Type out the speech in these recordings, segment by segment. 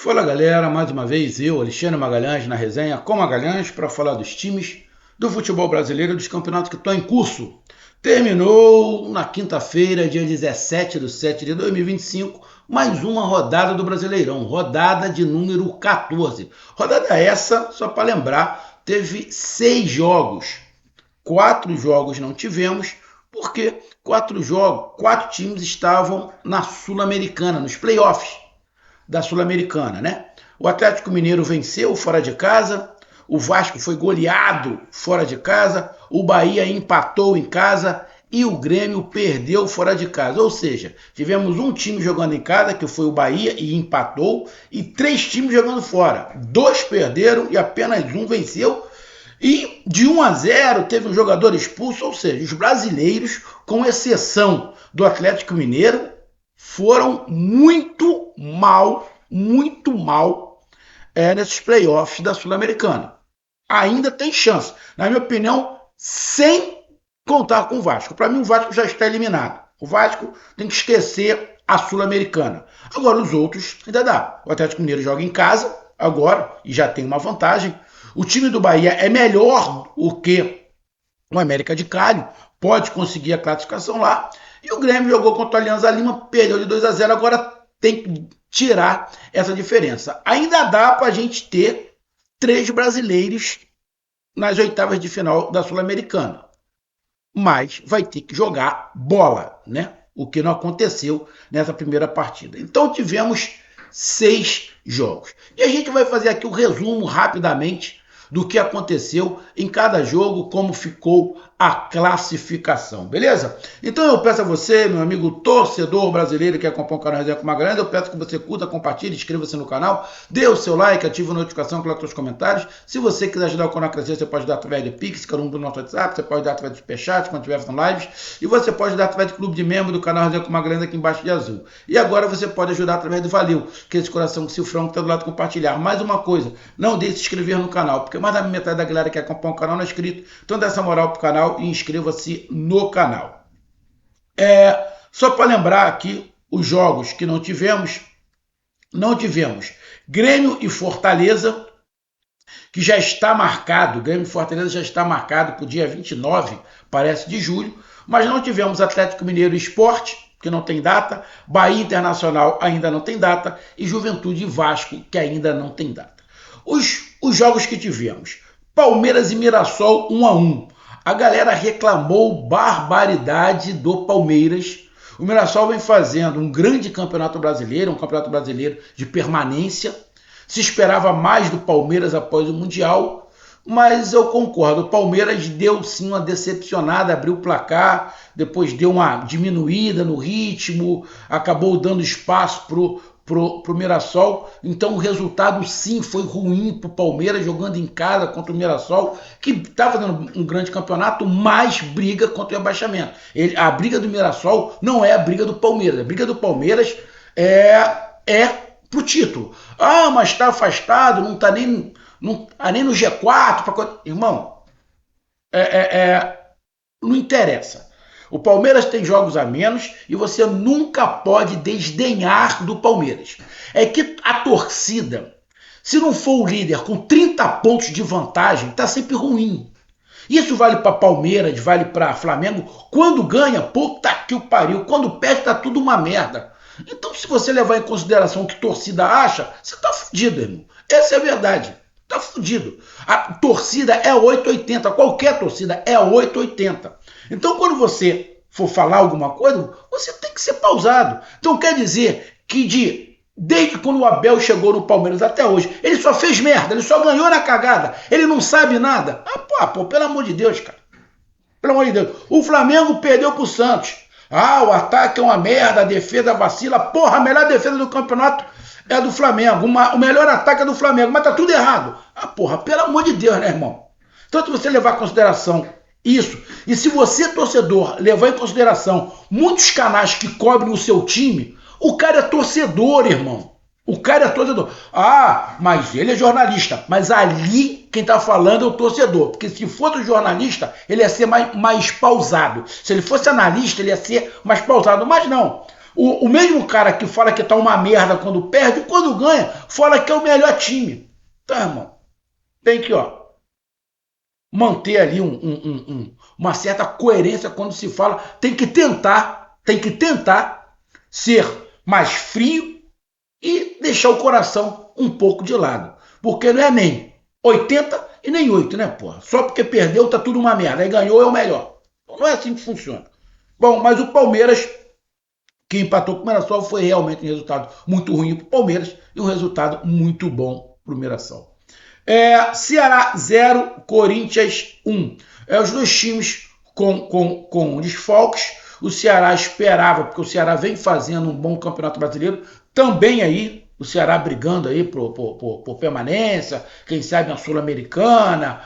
Fala galera, mais uma vez eu, Alexandre Magalhães, na resenha com Magalhães para falar dos times do futebol brasileiro e dos campeonatos que estão em curso. Terminou na quinta-feira, dia 17 de 7 de 2025, mais uma rodada do Brasileirão, rodada de número 14. Rodada essa, só para lembrar, teve 6 jogos. 4 jogos não tivemos, porque 4 times estavam na Sul-Americana, nos playoffs da Sul-Americana, né? O Atlético Mineiro venceu fora de casa, o Vasco foi goleado fora de casa, o Bahia empatou em casa e o Grêmio perdeu fora de casa. Ou seja, tivemos um time jogando em casa, que foi o Bahia, e empatou, e 3 times jogando fora. 2 perderam e apenas um venceu. E de 1-0 teve um jogador expulso, ou seja, os brasileiros, com exceção do Atlético Mineiro, foram muito mal nesses playoffs da Sul-Americana. Ainda tem chance, na minha opinião, sem contar com o Vasco. Para mim, o Vasco já está eliminado. O Vasco tem que esquecer a Sul-Americana. Agora, os outros ainda dá. O Atlético Mineiro joga em casa agora e já tem uma vantagem. O time do Bahia é melhor do que o América de Cali, pode conseguir a classificação lá. E o Grêmio jogou contra o Alianza Lima, perdeu de 2-0, agora tem que tirar essa diferença. Ainda dá para a gente ter 3 brasileiros nas oitavas de final da Sul-Americana. Mas vai ter que jogar bola, né? O que não aconteceu nessa primeira partida. Então tivemos 6 jogos. E a gente vai fazer aqui o resumo rapidamente do que aconteceu em cada jogo, como ficou a classificação, beleza? Então eu peço a você, meu amigo torcedor brasileiro que acompanha o canal Resenha com Magalhães, eu peço que você curta, compartilhe, inscreva-se no canal, dê o seu like, ative a notificação, coloque seus comentários. Se você quiser ajudar o canal a crescer, você pode dar através de Pix, que é o número do nosso WhatsApp, você pode dar através de Superchat, quando estiver fazendo lives, e você pode dar através de clube de membro do canal Resenha com Magalhães aqui embaixo de azul. E agora você pode ajudar através do Valeu, que é esse coração cifrão que está do lado de compartilhar. Mais uma coisa, não deixe de se inscrever no canal, porque mais da metade da galera que acompanha o canal não é inscrito, então dá essa moral pro canal e inscreva-se no canal. Só para lembrar aqui os jogos que não tivemos Grêmio e Fortaleza, que já está marcado, Grêmio e Fortaleza já está marcado para o dia 29, parece, de julho, mas não tivemos Atlético Mineiro e Sport, que não tem data, Bahia Internacional ainda não tem data, e Juventude e Vasco, que ainda não tem data. Os jogos que tivemos: Palmeiras e Mirassol 1-1. A galera reclamou barbaridade do Palmeiras. O Mirassol vem fazendo um grande campeonato brasileiro, um campeonato brasileiro de permanência. Se esperava mais do Palmeiras após o Mundial, mas eu concordo. O Palmeiras deu sim uma decepcionada, abriu o placar, depois deu uma diminuída no ritmo, acabou dando espaço pro Mirassol. Então o resultado sim foi ruim pro Palmeiras, jogando em casa contra o Mirassol, que está fazendo um grande campeonato, mas briga contra o rebaixamento. A briga do Mirassol não é a briga do Palmeiras. A briga do Palmeiras é pro título. Ah, mas está afastado, não está nem no G4. Irmão, não interessa. O Palmeiras tem jogos a menos e você nunca pode desdenhar do Palmeiras. É que a torcida, se não for o líder com 30 pontos de vantagem, está sempre ruim. Isso vale para Palmeiras, vale para Flamengo. Quando ganha, puta que o pariu. Quando perde, tá tudo uma merda. Então, se você levar em consideração o que a torcida acha, você tá fudido, irmão. Essa é a verdade. Tá fudido. A torcida é 880. Qualquer torcida é 880. Então, quando você for falar alguma coisa, você tem que ser pausado. Então, quer dizer que desde quando o Abel chegou no Palmeiras até hoje, ele só fez merda, ele só ganhou na cagada, ele não sabe nada. Pô, pelo amor de Deus, cara. Pelo amor de Deus. O Flamengo perdeu pro Santos. O ataque é uma merda, a defesa vacila. Porra, a melhor defesa do campeonato é a do Flamengo. O melhor ataque é do Flamengo, mas tá tudo errado. Porra, pelo amor de Deus, né, irmão? Então, se você levar em consideração isso, e se você, torcedor, levar em consideração muitos canais que cobrem o seu time, o cara é torcedor, irmão. O cara é torcedor. Mas ele é jornalista. Mas ali quem tá falando é o torcedor. Porque se fosse jornalista, ele ia ser mais pausado. Se ele fosse analista, ele ia ser mais pausado. Mas não. O mesmo cara que fala que tá uma merda quando perde, quando ganha, fala que é o melhor time. Tá, irmão? Tem que, manter ali uma certa coerência quando se fala. Tem que tentar ser mais frio e deixar o coração um pouco de lado. Porque não é nem 80 e nem 8, né, porra? Só porque perdeu tá tudo uma merda. Aí ganhou é o melhor. Não é assim que funciona. Bom, mas o Palmeiras, que empatou com o Mirassol, foi realmente um resultado muito ruim para o Palmeiras e um resultado muito bom para o Mirassol. Ceará 0, Corinthians 1. Os dois times com desfalques. O Ceará esperava, porque o Ceará vem fazendo um bom campeonato brasileiro, também aí, o Ceará brigando aí por permanência, quem sabe na Sul-Americana,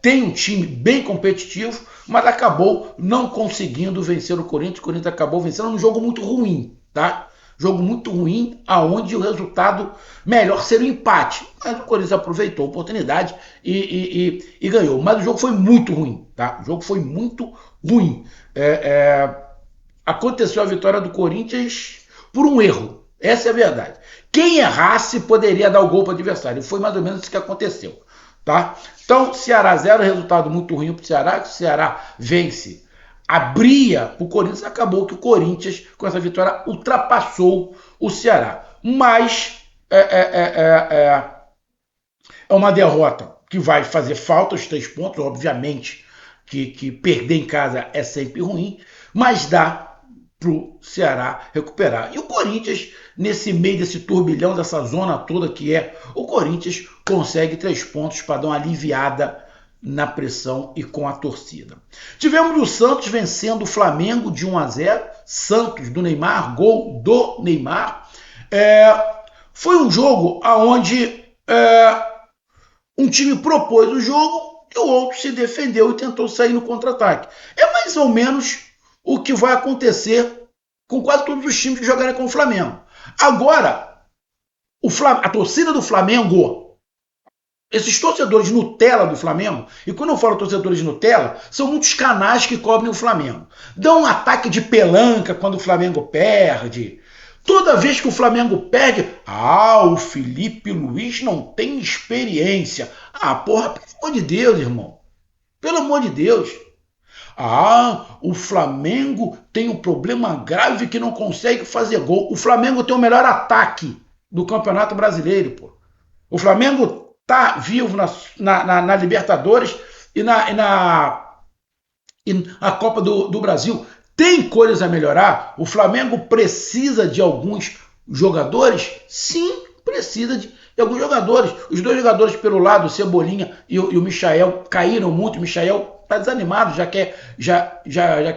tem um time bem competitivo, mas acabou não conseguindo vencer o Corinthians. O Corinthians acabou vencendo num jogo muito ruim, tá? Jogo muito ruim, aonde o resultado melhor seria o empate. Mas o Corinthians aproveitou a oportunidade e ganhou. Mas o jogo foi muito ruim, tá? O jogo foi muito ruim. Aconteceu a vitória do Corinthians por um erro. Essa é a verdade. Quem errasse poderia dar o gol para o adversário. Foi mais ou menos isso que aconteceu, tá? Então, Ceará 0, resultado muito ruim para o Ceará. O Ceará vence, abria o Corinthians, acabou que o Corinthians, com essa vitória, ultrapassou o Ceará. Mas é uma derrota que vai fazer falta os 3 pontos, obviamente que perder em casa é sempre ruim, mas dá para o Ceará recuperar. E o Corinthians, nesse meio desse turbilhão, dessa zona toda que o Corinthians consegue 3 pontos para dar uma aliviada na pressão e com a torcida. Tivemos o Santos vencendo o Flamengo de 1-0, Santos do Neymar, gol do Neymar. Foi um jogo onde um time propôs o jogo e o outro se defendeu e tentou sair no contra-ataque. É mais ou menos o que vai acontecer com quase todos os times que jogarem com o Flamengo. Agora, a torcida do Flamengo, esses torcedores Nutella do Flamengo, e quando eu falo torcedores Nutella, são muitos canais que cobrem o Flamengo. Dão um ataque de pelanca quando o Flamengo perde. Toda vez que o Flamengo perde, o Felipe Luiz não tem experiência. Porra, pelo amor de Deus, irmão. Pelo amor de Deus. O Flamengo tem um problema grave que não consegue fazer gol. O Flamengo tem o melhor ataque do Campeonato Brasileiro, pô. O Flamengo tá vivo na Libertadores e na Copa do Brasil. Tem coisas a melhorar? O Flamengo precisa de alguns jogadores? Sim, precisa de alguns jogadores. Os 2 jogadores pelo lado, o Cebolinha e o Michael, caíram muito. O Michael está desanimado, já quer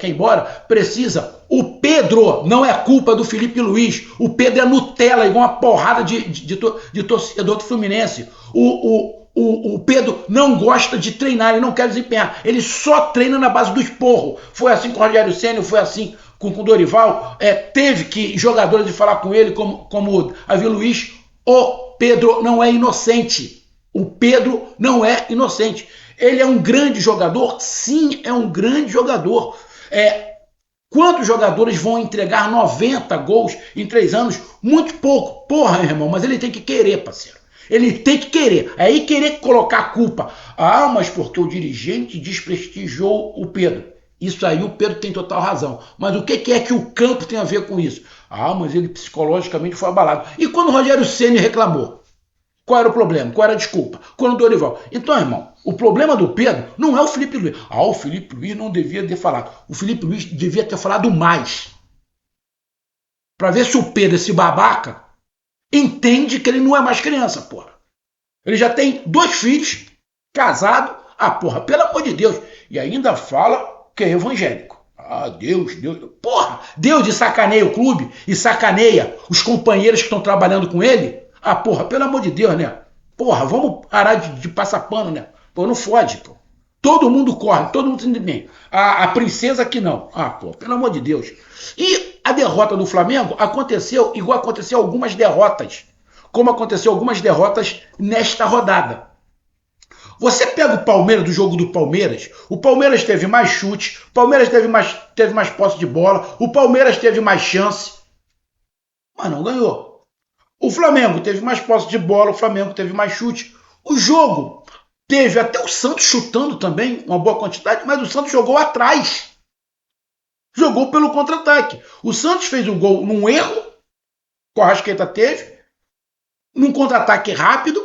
ir embora. Precisa. O Pedro não é culpa do Felipe Luiz. O Pedro é Nutella, igual uma porrada de torcedor do Fluminense. O Pedro não gosta de treinar, ele não quer desempenhar. Ele só treina na base do esporro. Foi assim com o Rogério Ceni, foi assim com o Dorival. Teve que jogadores de falar com ele, como Davi Luiz. O Pedro não é inocente. O Pedro não é inocente. Ele é um grande jogador? Sim, é um grande jogador. Quantos jogadores vão entregar 90 gols em 3 anos? Muito pouco. Porra, meu irmão, mas ele tem que querer, parceiro. Ele tem que querer. Aí querer colocar a culpa. Mas porque o dirigente desprestigiou o Pedro. Isso aí o Pedro tem total razão. Mas o que é que o campo tem a ver com isso? Mas ele psicologicamente foi abalado. E quando o Rogério Ceni reclamou? Qual era o problema? Qual era a desculpa? Quando o Dorival? Então, irmão, o problema do Pedro não é o Felipe Luiz. O Felipe Luiz não devia ter falado. O Felipe Luiz devia ter falado mais. Para ver se o Pedro, esse babaca, entende que ele não é mais criança, porra. Ele já tem 2 filhos, casado. Porra, pelo amor de Deus. E ainda fala que é evangélico. Deus. Porra, Deus de sacaneia o clube e sacaneia os companheiros que estão trabalhando com ele. Porra, pelo amor de Deus, né? Porra, vamos parar de passar pano, né? Pô, não fode, pô. Todo mundo corre, todo mundo entende bem. A princesa aqui não. Pô, pelo amor de Deus. E a derrota do Flamengo aconteceu igual aconteceu algumas derrotas. Como aconteceu algumas derrotas nesta rodada. Você pega o Palmeiras, do jogo do Palmeiras, o Palmeiras teve mais chute, o Palmeiras teve mais posse de bola, o Palmeiras teve mais chance, mas não ganhou. O Flamengo teve mais posse de bola, o Flamengo teve mais chute. O jogo teve até o Santos chutando também, uma boa quantidade, mas o Santos jogou atrás. Jogou pelo contra-ataque. O Santos fez um gol num erro, que o Arrascaeta teve, num contra-ataque rápido,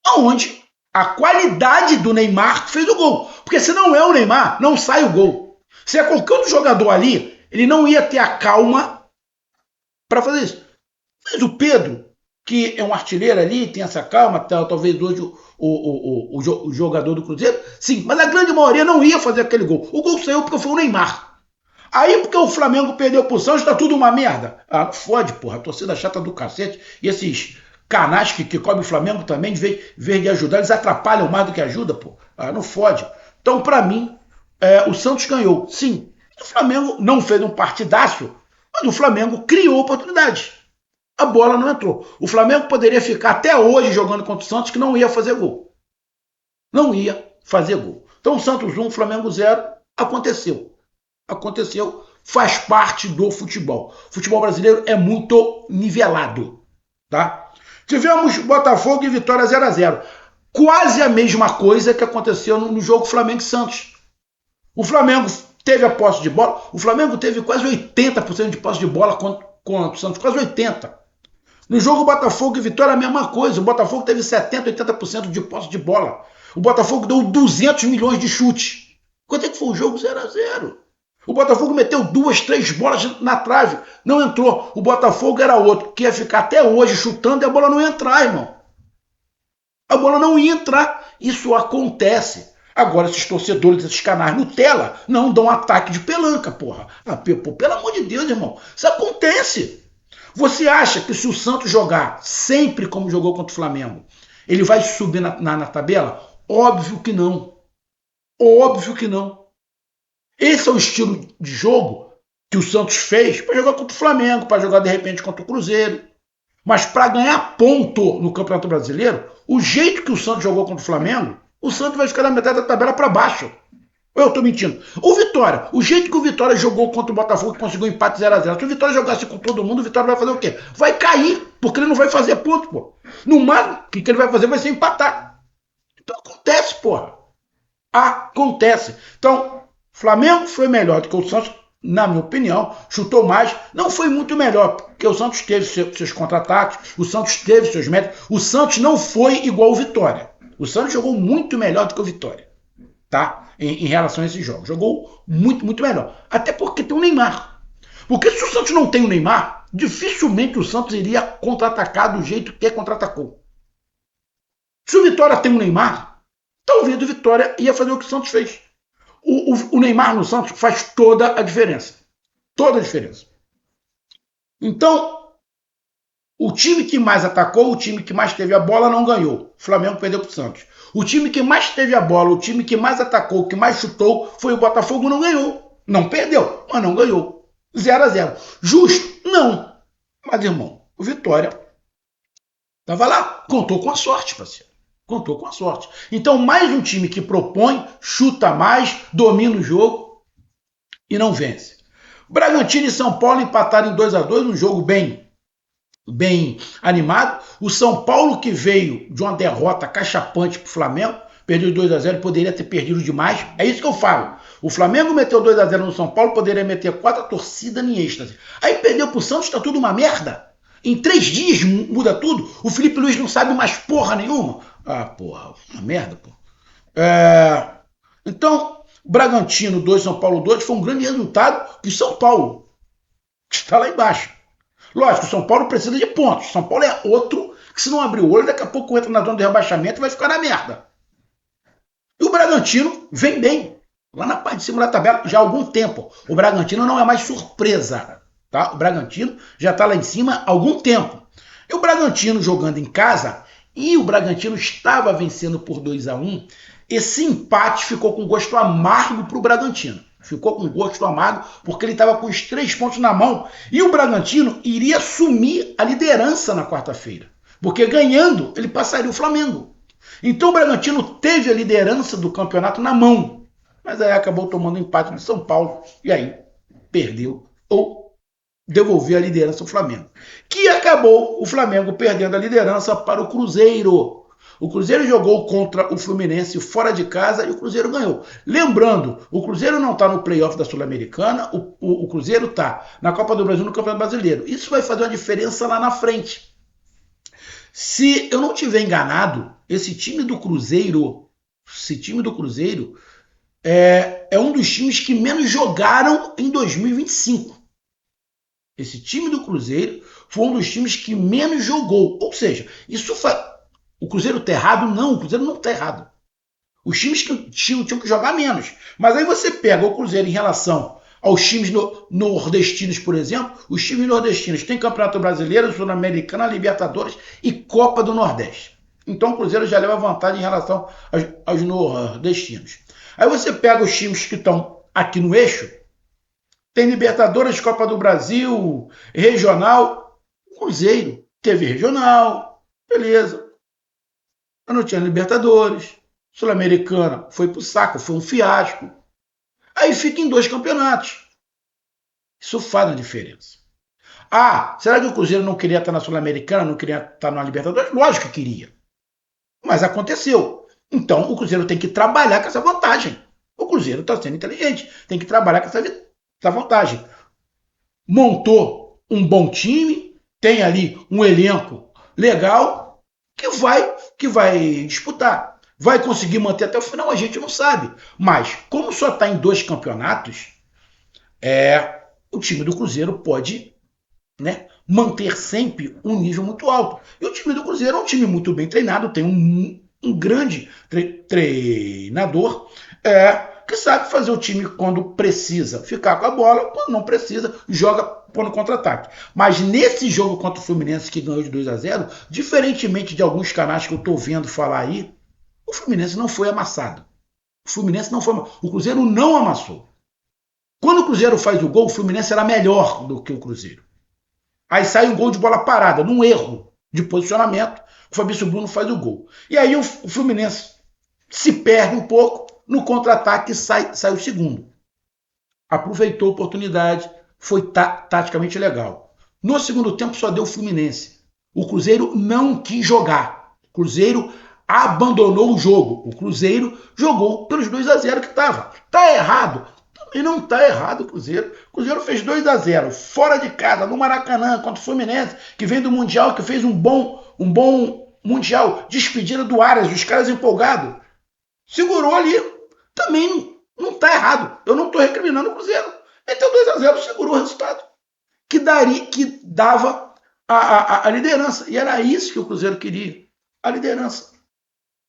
aonde a qualidade do Neymar fez o gol. Porque se não é o Neymar, não sai o gol. Se é qualquer outro jogador ali, ele não ia ter a calma para fazer isso. Mas o Pedro, que é um artilheiro ali, tem essa calma, talvez hoje o jogador do Cruzeiro, sim, mas a grande maioria não ia fazer aquele gol. O gol saiu porque foi o Neymar. Aí porque o Flamengo perdeu pro Santos, tá tudo uma merda. Ah, não fode, porra, a torcida chata do cacete. E esses canais que cobrem o Flamengo também, de vez de ajudar, eles atrapalham mais do que ajudam, pô. Ah, não fode. Então, pra mim, o Santos ganhou, sim. O Flamengo não fez um partidaço, mas o Flamengo criou oportunidades. A bola não entrou. O Flamengo poderia ficar até hoje jogando contra o Santos, que não ia fazer gol. Não ia fazer gol. Então, Santos 1, Flamengo 0, aconteceu. Aconteceu, faz parte do futebol. O futebol brasileiro é muito nivelado, tá? Tivemos Botafogo e Vitória 0-0. Quase a mesma coisa que aconteceu no jogo Flamengo e Santos. O Flamengo teve a posse de bola, o Flamengo teve quase 80% de posse de bola contra o Santos, quase 80%. No jogo Botafogo e Vitória a mesma coisa, o Botafogo teve 70%, 80% de posse de bola. O Botafogo deu 200 milhões de chute. Quanto é que foi o jogo? 0-0. O Botafogo meteu 2, 3 bolas na trave, não entrou. O Botafogo era outro, que ia ficar até hoje chutando e a bola não ia entrar, irmão. A bola não ia entrar. Isso acontece. Agora, esses torcedores, esses canais Nutella, não dão ataque de pelanca, porra. Ah, pelo amor de Deus, irmão. Isso acontece. Você acha que se o Santos jogar sempre como jogou contra o Flamengo, ele vai subir na tabela? Óbvio que não. Óbvio que não. Esse é o estilo de jogo que o Santos fez para jogar contra o Flamengo, para jogar de repente contra o Cruzeiro. Mas para ganhar ponto no Campeonato Brasileiro, o jeito que o Santos jogou contra o Flamengo, o Santos vai ficar na metade da tabela para baixo. Ou eu estou mentindo? O Vitória, o jeito que o Vitória jogou contra o Botafogo, que conseguiu um empate 0-0, se o Vitória jogasse com todo mundo, o Vitória vai fazer o quê? Vai cair, porque ele não vai fazer ponto, pô. No máximo, o que ele vai fazer vai ser empatar. Então acontece, porra. Acontece. Então, Flamengo foi melhor do que o Santos, na minha opinião, chutou mais, não foi muito melhor, porque o Santos teve seus contra-ataques, o Santos teve seus méritos, o Santos não foi igual o Vitória. O Santos jogou muito melhor do que o Vitória, tá? Em relação a esses jogos. Jogou muito, muito melhor. Até porque tem o Neymar. Porque se o Santos não tem o Neymar, dificilmente o Santos iria contra-atacar do jeito que contra-atacou. Se o Vitória tem o Neymar, talvez o Vitória ia fazer o que o Santos fez. O Neymar no Santos faz toda a diferença. Toda a diferença. Então, o time que mais atacou, o time que mais teve a bola não ganhou. O Flamengo perdeu para o Santos. O time que mais teve a bola, o time que mais atacou, que mais chutou, foi o Botafogo, não ganhou. Não perdeu, mas não ganhou. 0-0. Justo? Não. Mas, irmão, o Vitória estava lá. Contou com a sorte, parceiro. Contou com a sorte. Então, mais um time que propõe, chuta mais, domina o jogo e não vence. Bragantino e São Paulo empataram em 2-2, um jogo bem animado. O São Paulo, que veio de uma derrota cachapante para o Flamengo, perdeu 2-0, poderia ter perdido demais. É isso que eu falo. O Flamengo meteu 2-0 no São Paulo, poderia meter 4, a torcida em êxtase. Aí perdeu para o Santos, tá tudo uma merda. Em 3 dias muda tudo. O Felipe Luiz não sabe mais porra nenhuma. Ah, porra, uma merda, pô. Então, Bragantino 2, São Paulo 2, foi um grande resultado de São Paulo, que está lá embaixo. Lógico, o São Paulo precisa de pontos. São Paulo é outro que, se não abrir o olho, daqui a pouco entra na zona de rebaixamento e vai ficar na merda. E o Bragantino vem bem, lá na parte de cima da tabela, já há algum tempo. O Bragantino não é mais surpresa, tá? O Bragantino já está lá em cima há algum tempo. E o Bragantino jogando em casa, e o Bragantino estava vencendo por 2-1, esse empate ficou com gosto amargo para o Bragantino. Ficou com gosto amargo porque ele estava com os 3 pontos na mão. E o Bragantino iria assumir a liderança na quarta-feira. Porque ganhando, ele passaria o Flamengo. Então o Bragantino teve a liderança do campeonato na mão, mas aí acabou tomando empate de São Paulo e aí perdeu ou devolveu a liderança ao Flamengo. Que acabou o Flamengo perdendo a liderança para o Cruzeiro. O Cruzeiro jogou contra o Fluminense fora de casa e o Cruzeiro ganhou. Lembrando, o Cruzeiro não está no playoff da Sul-Americana, o Cruzeiro está na Copa do Brasil, no Campeonato Brasileiro. Isso vai fazer uma diferença lá na frente. Se eu não tiver enganado, esse time do Cruzeiro é um dos times que menos jogaram em 2025. Esse time do Cruzeiro foi um dos times que menos jogou. Ou seja, isso faz. O Cruzeiro tá errado? Não, o Cruzeiro não tá errado. Os times que tinham que jogar menos. Mas aí você pega o Cruzeiro em relação aos times nordestinos, por exemplo. Os times nordestinos têm Campeonato Brasileiro, Sul-Americana, Libertadores e Copa do Nordeste. Então o Cruzeiro já leva vantagem em relação aos nordestinos. Aí você pega os times que estão aqui no eixo. Tem Libertadores, Copa do Brasil, regional. O Cruzeiro teve regional, beleza. Mas não tinha Libertadores. Sul-Americana foi pro saco, foi um fiasco. Aí fica em 2 campeonatos. Isso faz a diferença. Ah, será que o Cruzeiro não queria estar na Sul-Americana, não queria estar na Libertadores? Lógico que queria. Mas aconteceu. Então o Cruzeiro tem que trabalhar com essa vantagem. O Cruzeiro está sendo inteligente, tem que trabalhar com essa vantagem. Montou um bom time, tem ali um elenco legal que vai disputar. Vai conseguir manter até o final, a gente não sabe. Mas, como só está em 2 campeonatos, o time do Cruzeiro pode, né, manter sempre um nível muito alto. E o time do Cruzeiro é um time muito bem treinado, tem um grande treinador que sabe fazer o time quando precisa ficar com a bola, quando não precisa, joga por no contra-ataque. Mas nesse jogo contra o Fluminense, que ganhou de 2-0, diferentemente de alguns canais que eu estou vendo falar aí, o Fluminense não foi amassado. O Cruzeiro não amassou. Quando o Cruzeiro faz o gol, o Fluminense era melhor do que o Cruzeiro. Aí sai um gol de bola parada, num erro de posicionamento, o Fabrício Bruno faz o gol. E aí o Fluminense se perde um pouco, no contra-ataque sai o segundo. Aproveitou a oportunidade, foi taticamente legal. No segundo tempo só deu o Fluminense. O Cruzeiro não quis jogar. O Cruzeiro abandonou o jogo. O Cruzeiro jogou pelos 2-0 que estava. Tá errado? Também não tá errado o Cruzeiro. O Cruzeiro fez 2-0 fora de casa, no Maracanã, contra o Fluminense, que vem do Mundial, que fez um bom Mundial. Despedida do Arias, os caras empolgados. Segurou ali. Também não tá errado. Eu não tô recriminando o Cruzeiro. Meteu 2-0, segurou o resultado. Que dava a liderança. E era isso que o Cruzeiro queria. A liderança.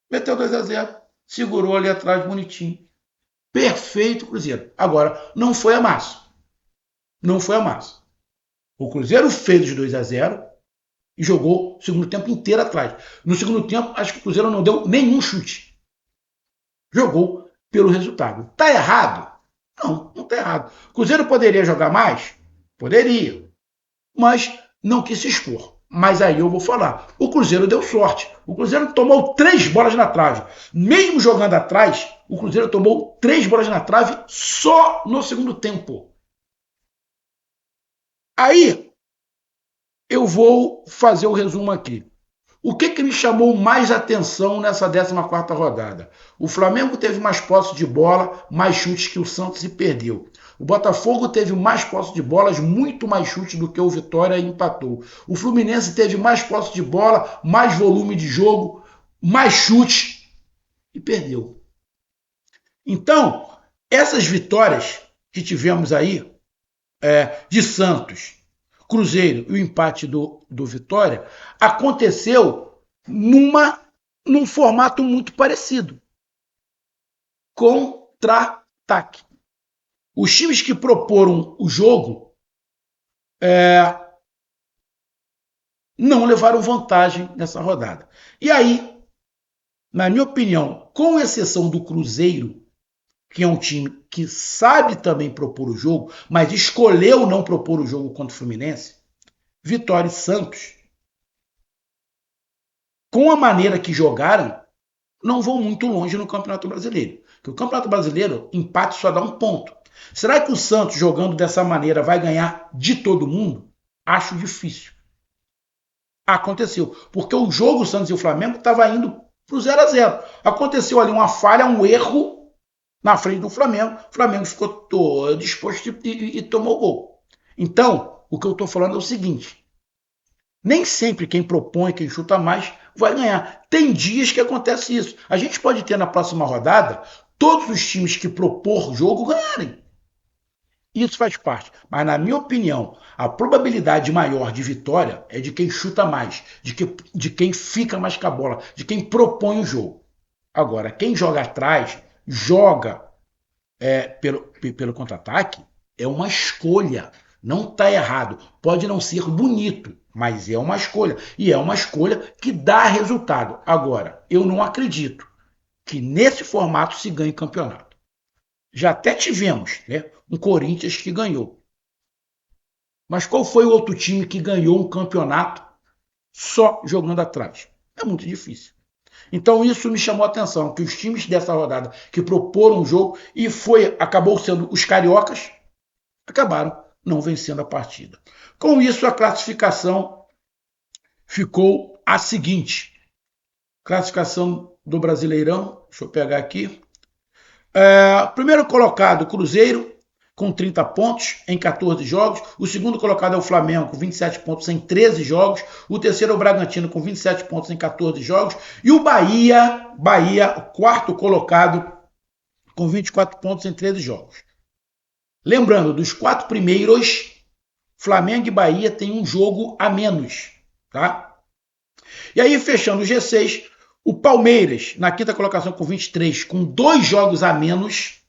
Meteu 2-0. Segurou ali atrás, bonitinho. Perfeito, Cruzeiro. Agora, não foi amasso. Não foi amasso. O Cruzeiro fez os 2-0 e jogou o segundo tempo inteiro atrás. No segundo tempo, acho que o Cruzeiro não deu nenhum chute. Jogou pelo resultado. Tá errado? Não tá errado. O Cruzeiro poderia jogar mais? Poderia. Mas não quis se expor. Mas aí eu vou falar. O Cruzeiro deu sorte. O Cruzeiro tomou 3 bolas na trave. Mesmo jogando atrás, o Cruzeiro tomou 3 bolas na trave só no segundo tempo. Aí eu vou fazer o resumo aqui. O que me chamou mais atenção nessa 14ª rodada? O Flamengo teve mais posse de bola, mais chutes que o Santos e perdeu. O Botafogo teve mais posse de bolas, muito mais chutes do que o Vitória e empatou. O Fluminense teve mais posse de bola, mais volume de jogo, mais chutes e perdeu. Então, essas vitórias que tivemos aí, de Santos, Cruzeiro e o empate do Vitória, aconteceu num formato muito parecido. Contra-ataque. Os times que proporam o jogo não levaram vantagem nessa rodada. E aí, na minha opinião, com exceção do Cruzeiro, que é um time que sabe também propor o jogo, mas escolheu não propor o jogo contra o Fluminense, Vitória e Santos, com a maneira que jogaram, não vão muito longe no Campeonato Brasileiro. Porque o Campeonato Brasileiro, empate só dá um ponto. Será que o Santos, jogando dessa maneira, vai ganhar de todo mundo? Acho difícil. Aconteceu. Porque o jogo, o Santos e o Flamengo, estava indo para o 0-0. Aconteceu ali uma falha, um erro na frente do Flamengo. O Flamengo ficou todo disposto e tomou o gol. Então, o que eu estou falando é o seguinte: nem sempre quem propõe, quem chuta mais, vai ganhar. Tem dias que acontece isso. A gente pode ter na próxima rodada todos os times que propor jogo ganharem. Isso faz parte. Mas, na minha opinião, a probabilidade maior de vitória é de quem chuta mais, de quem fica mais com a bola, de quem propõe o jogo. Agora, quem joga atrás, joga pelo contra-ataque, é uma escolha. Não está errado. Pode não ser bonito, mas é uma escolha. E é uma escolha que dá resultado. Agora, eu não acredito que nesse formato se ganhe campeonato. Já até tivemos, né, um Corinthians que ganhou. Mas qual foi o outro time que ganhou um campeonato só jogando atrás? É muito difícil. Então isso me chamou a atenção, que os times dessa rodada que proporam um jogo e acabou sendo os cariocas, acabaram não vencendo a partida. Com isso, a classificação ficou a seguinte. Classificação do Brasileirão, deixa eu pegar aqui. Primeiro colocado, Cruzeiro, com 30 pontos em 14 jogos. O segundo colocado é o Flamengo, com 27 pontos em 13 jogos. O terceiro é o Bragantino, com 27 pontos em 14 jogos. E o Bahia, quarto colocado, com 24 pontos em 13 jogos. Lembrando, dos 4 primeiros, Flamengo e Bahia têm um jogo a menos. Tá? E aí, fechando o G6, o Palmeiras, na quinta colocação, com 23, com 2 jogos a menos.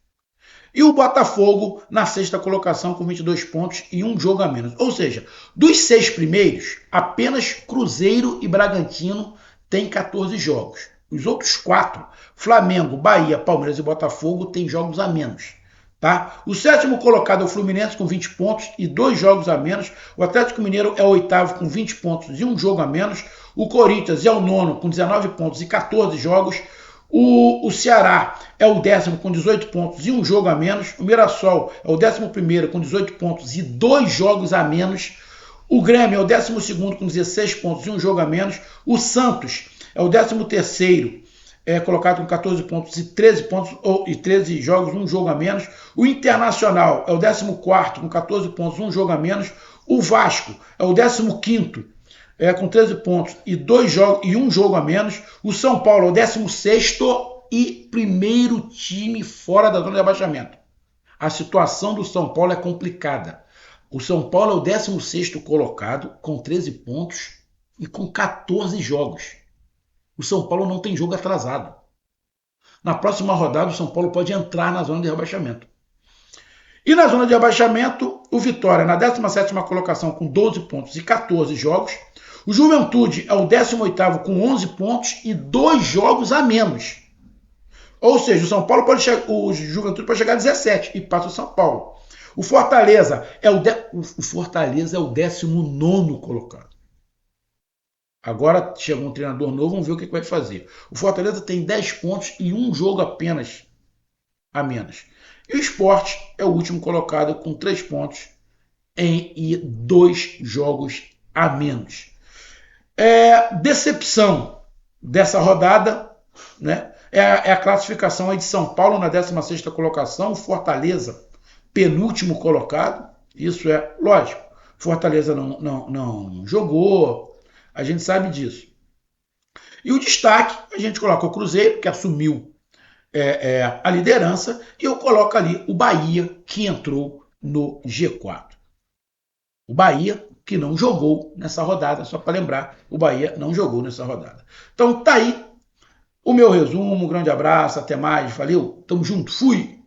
E o Botafogo na sexta colocação com 22 pontos e um jogo a menos. Ou seja, dos 6 primeiros, apenas Cruzeiro e Bragantino têm 14 jogos. Os outros 4, Flamengo, Bahia, Palmeiras e Botafogo, têm jogos a menos. Tá? O sétimo colocado é o Fluminense com 20 pontos e 2 jogos a menos. O Atlético Mineiro é o oitavo com 20 pontos e um jogo a menos. O Corinthians é o nono com 19 pontos e 14 jogos. O Ceará é o 10º com 18 pontos e um jogo a menos. O Mirassol é o 11º com 18 pontos e 2 jogos a menos. O Grêmio é o 12º com 16 pontos e um jogo a menos. O Santos é o 13º colocado com 14 pontos e 13 jogos, um jogo a menos. O Internacional é o 14º com 14 pontos, um jogo a menos. O Vasco é o 15º com 13 pontos e 2 jogos e um jogo a menos. O São Paulo é o 16º e primeiro time fora da zona de abaixamento. A situação do São Paulo é complicada. O São Paulo é o 16º colocado com 13 pontos e com 14 jogos. O São Paulo não tem jogo atrasado. Na próxima rodada, o São Paulo pode entrar na zona de rebaixamento. E na zona de rebaixamento, o Vitória na 17ª colocação com 12 pontos e 14 jogos. O Juventude é o 18º com 11 pontos e 2 jogos a menos. Ou seja, o Juventude pode chegar a 17 e passa o São Paulo. O Fortaleza é o 19º colocado. Agora chegou um treinador novo, vamos ver o que vai fazer. O Fortaleza tem 10 pontos e um jogo apenas a menos. E o Sport é o último colocado com 3 pontos e 2 jogos a menos. Decepção dessa rodada, né, é a classificação aí de São Paulo na 16ª colocação, o Fortaleza penúltimo colocado. Isso é lógico. Fortaleza não jogou, a gente sabe disso. E o destaque, a gente coloca o Cruzeiro, que assumiu a liderança, e eu coloco ali o Bahia, que entrou no G4. O Bahia, que não jogou nessa rodada, só para lembrar, o Bahia não jogou nessa rodada. Então tá aí o meu resumo, um grande abraço, até mais, valeu, tamo junto, fui!